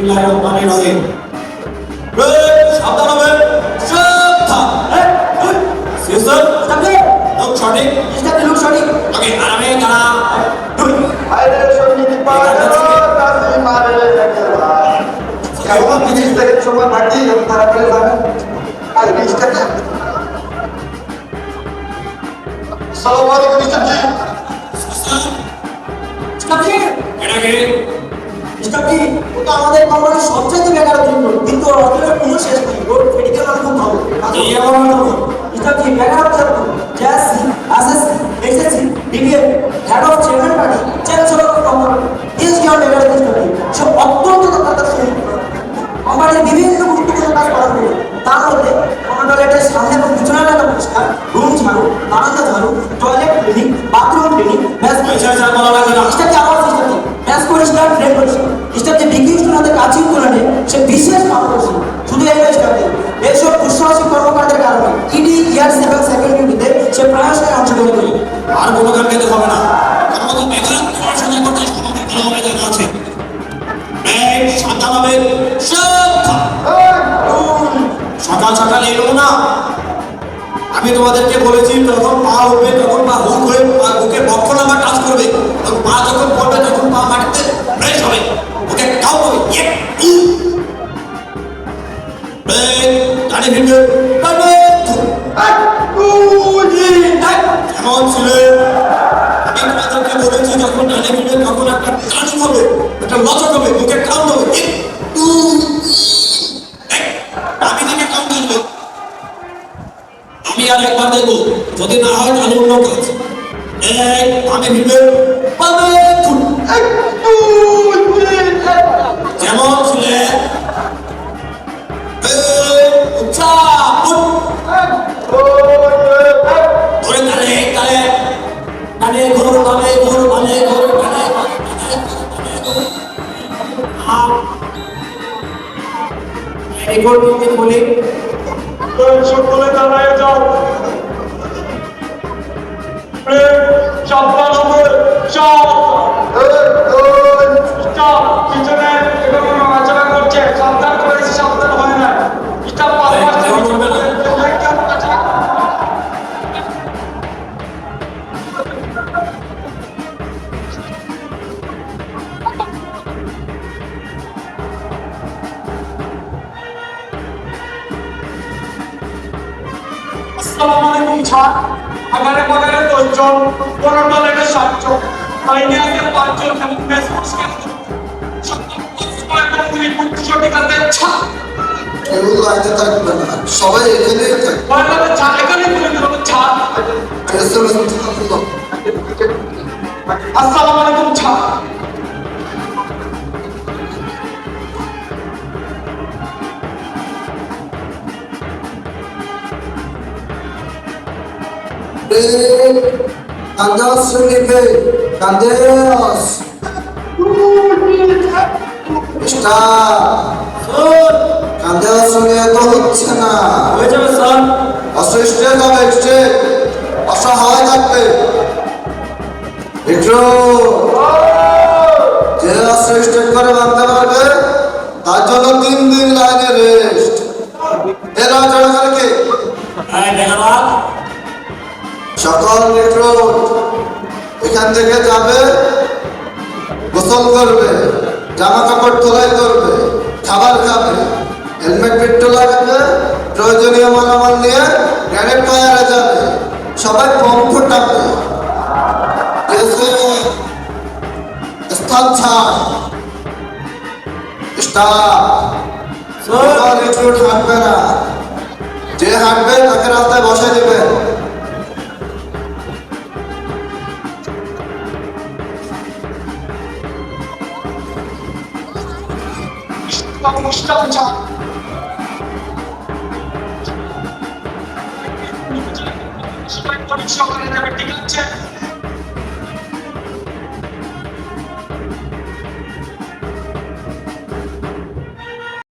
বিসমিল্লাহিররহমানিররহিম। সাবধান হবে, সাবধান। সিস্টার সামনে লোক সঠিক, সিস্টার লোক সঠিক। ওকে, আরামে দাঁড়া। আরে সঙ্গীত পারে কাছে মারে কেমন জিনিস থেকে সময় বাকি তারা করে যাবেন আর জিনিসটাকে সালাম আলাইকুম মিস্টার জি স্টাফি এটাকে স্টাফি ও তো আমাদের কোম্পানির সবচেয়ে বেকার জন্য, কিন্তু ওর অর্থের কোনো শেষ নেই। ওর মেডিকেল মাল করতে হবে। এই আমার মনে স্টাফি বেকার হতে হবে। JSC, SSC, HSC, BBA, head of chairman party, chancellor of company, is year বেকার স্টাফি। সে অত্যন্ত দক্ষতার সহিত কোম্পানির বিভিন্ন গুরুত্বপূর্ণ কাজ করার পরে তার মধ্যে টয়লেটের সামনে এবং পিছনে লাগা পরিষ্কার, রুম ঝাড়ু, বারান্দা ঝাড়ু, টয়লেট ক্লিনিং, বাথরুম ক্লিনিং, ব্যাস বলা লাগে না। স্টাফি আমার সিস্টেম ব্যাস পরিষ্কার, ফ্রেম পরিষ্কার। স্টাফি বিকিউস্টুর হাতে কাচিং তুলনে সে বিশেষ পারদর্শী। শুধু এই স্টাফি এইসব দুঃসাহসিক কর্মকাণ্ডের কারণে ইডি ইয়ার্স এবং সেকেন্ড ডিউটিতে সে প্রায়শই অংশগ্রহণ করে। আর কোনো গান গাইতে হবে না, কারণ তো বেকার পড়াশোনা করতে সমাজে ভালো হবে জানা আছে। সাবধান হবে, সাবধান। সকাল সকাল এলো না, আমি তোমাদেরকে বলেছি যখন পা উঠবে তখন পা হুক হয়ে বুকে বক্ষ নাম্বার টাচ করবে, এবং পা যখন পড়বে তখন পা মাটিতে প্রেস হবে, ওকে কাউ হবে টানি ভিড়বে এমন ছিল। আমি তোমাদেরকে বলেছি যখন টানি ভিড়বে তখন একটা টানি হবে, একটা লচক হবে, বুকে কাউন্ট হবে, আমি থেকে কাউন্ট করবে। আমি আর একবার দেখবো, যদি না হয় তাহলে অন্য কাজ। আমি ভিড়বে যেমন ছিলে ধরে তালে তালে টানে ঘোর ভাবে ঘোর ভালে ঘোর টানে বলি সকলে দাঁড়ায় যাও সাবধান হবে পিছনে আচরণ করছে সাবধান করেছি সাবধান হয় না আসসালামু আলাইকুম ছাড় আগারে বাগারে 10 জন 15 লেগে 7 জন বাইরে আগে 5 জন এবং মেস মুশকিল এগুলো আইতে থাকবে না, সবাই এখানেই থাকবে। আসসালামু আলাইকুম ছাড় কান্দাস শরীফে কান্দাস কান্দাস শুনে তো হচ্ছে না, হয়ে যাবে স্যার। অসৃষ্টে হবে অসহায় থাকবে একটু যে অসৃষ্ট করে ভাবতে পারবে তার জন্য 3 দিন লাইনে রেস্ট। এরা জনগণকে সকল রিক্রুট এখান থেকে যাবে, গোসল করবে, জামা কাপড় ধোলাই করবে, খাবার খাবে, হেলমেট পেট্রো লাগাবে, প্রয়োজনীয় মালামাল নিয়ে গ্রেনেড ফায়ারে যাবে, সবাই বম ফোটাবে। স্থান ছাড় স্টাফ রিক্রুট হাঁটবে না, যে হাঁটবে তাকে রাস্তায় বসে দেবেন। সকালে যাবে ঠিক আছে